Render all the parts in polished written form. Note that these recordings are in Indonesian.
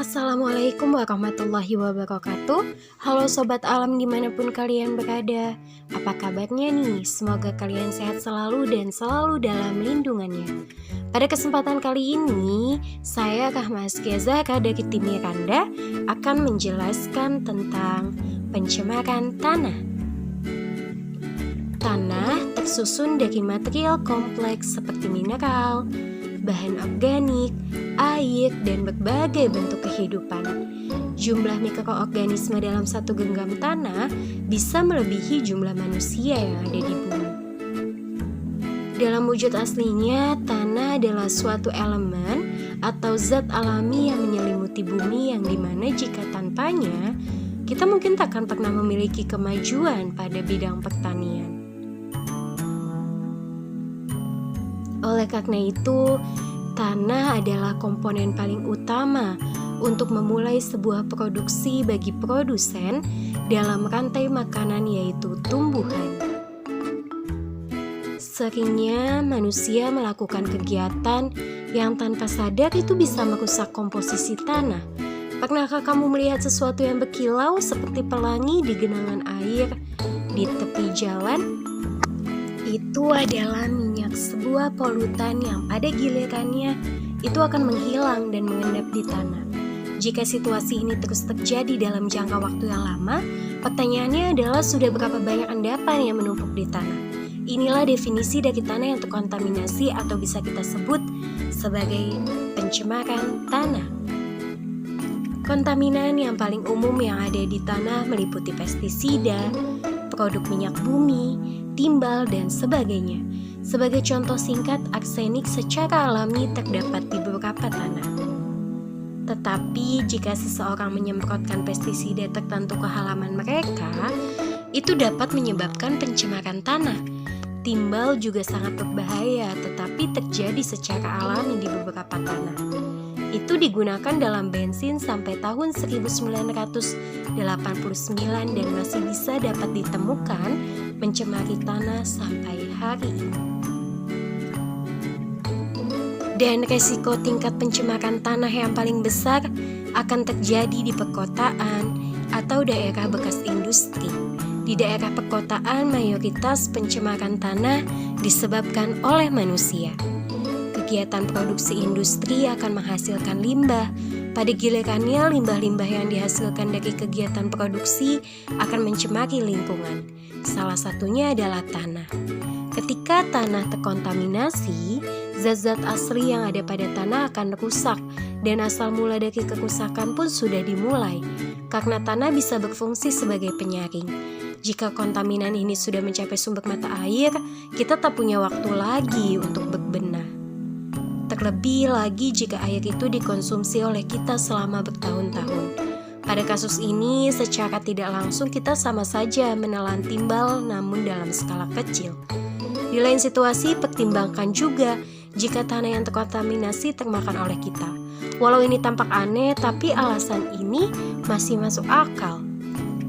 Assalamualaikum warahmatullahi wabarakatuh. Halo Sobat Alam dimanapun kalian berada. Apa kabarnya nih? Semoga kalian sehat selalu dan selalu dalam lindungannya. Pada kesempatan kali ini, saya Rahma Zahra dari tim Miranda akan menjelaskan tentang pencemaran tanah. Tanah tersusun dari material kompleks seperti mineral, bahan organik, air, dan berbagai bentuk kehidupan. Jumlah mikroorganisme dalam satu genggam tanah bisa melebihi jumlah manusia yang ada di bumi. Dalam wujud aslinya, tanah adalah suatu elemen atau zat alami yang menyelimuti bumi yang dimana jika tanpanya, kita mungkin tak akan pernah memiliki kemajuan pada bidang pertanian. Oleh karena itu, tanah adalah komponen paling utama untuk memulai sebuah produksi bagi produsen dalam rantai makanan, yaitu tumbuhan. Seringnya manusia melakukan kegiatan yang tanpa sadar itu bisa merusak komposisi tanah. Pernahkah kamu melihat sesuatu yang berkilau seperti pelangi di genangan air di tepi jalan? Itu adalah minyak, sebuah polutan yang pada gilirannya itu akan menghilang dan mengendap di tanah. Jika situasi ini terus terjadi dalam jangka waktu yang lama, pertanyaannya adalah sudah berapa banyak endapan yang menumpuk di tanah. Inilah definisi dari tanah yang terkontaminasi atau bisa kita sebut sebagai pencemaran tanah. Kontaminan yang paling umum yang ada di tanah meliputi pestisida, produk minyak bumi, timbal, dan sebagainya. Sebagai contoh singkat, arsenik secara alami terdapat di beberapa tanah. Tetapi jika seseorang menyemprotkan pestisida tertentu ke halaman mereka, itu dapat menyebabkan pencemaran tanah. Timbal juga sangat berbahaya, tetapi terjadi secara alami di beberapa tanah. Itu digunakan dalam bensin sampai tahun 1989 dan masih bisa dapat ditemukan mencemari tanah sampai hari ini. Dan resiko tingkat pencemaran tanah yang paling besar akan terjadi di perkotaan atau daerah bekas industri. Di daerah perkotaan, mayoritas pencemaran tanah disebabkan oleh manusia. Kegiatan produksi industri akan menghasilkan limbah. Pada gilirannya, limbah-limbah yang dihasilkan dari kegiatan produksi akan mencemari lingkungan. Salah satunya adalah tanah. Ketika tanah terkontaminasi, zat-zat asli yang ada pada tanah akan rusak, dan asal mula dari kerusakan pun sudah dimulai, karena tanah bisa berfungsi sebagai penyaring. Jika kontaminan ini sudah mencapai sumber mata air, kita tak punya waktu lagi untuk berbenah. Terlebih lagi jika air itu dikonsumsi oleh kita selama bertahun-tahun. Pada kasus ini, secara tidak langsung kita sama saja menelan timbal, namun dalam skala kecil. Di lain situasi, pertimbangkan juga jika tanah yang terkontaminasi termakan oleh kita. Walau ini tampak aneh, tapi alasan ini masih masuk akal.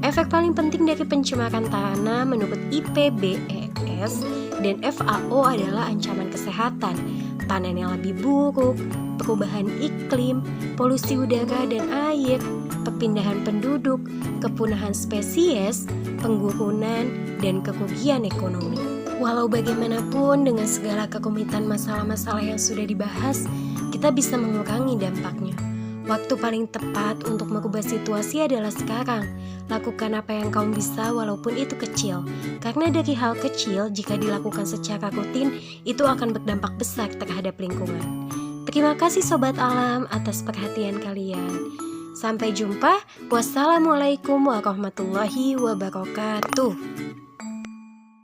Efek paling penting dari pencemaran tanah menurut IPBES dan FAO adalah ancaman kesehatan, panen yang lebih buruk, perubahan iklim, polusi udara dan air, perpindahan penduduk, kepunahan spesies, pengguguran, dan kerugian ekonomi. Walau bagaimanapun, dengan segala kerumitan masalah-masalah yang sudah dibahas, kita bisa mengurangi dampaknya. Waktu paling tepat untuk merubah situasi adalah sekarang. Lakukan apa yang kamu bisa walaupun itu kecil. Karena dari hal kecil, jika dilakukan secara rutin, itu akan berdampak besar terhadap lingkungan. Terima kasih Sobat Alam atas perhatian kalian. Sampai jumpa. Wassalamualaikum warahmatullahi wabarakatuh.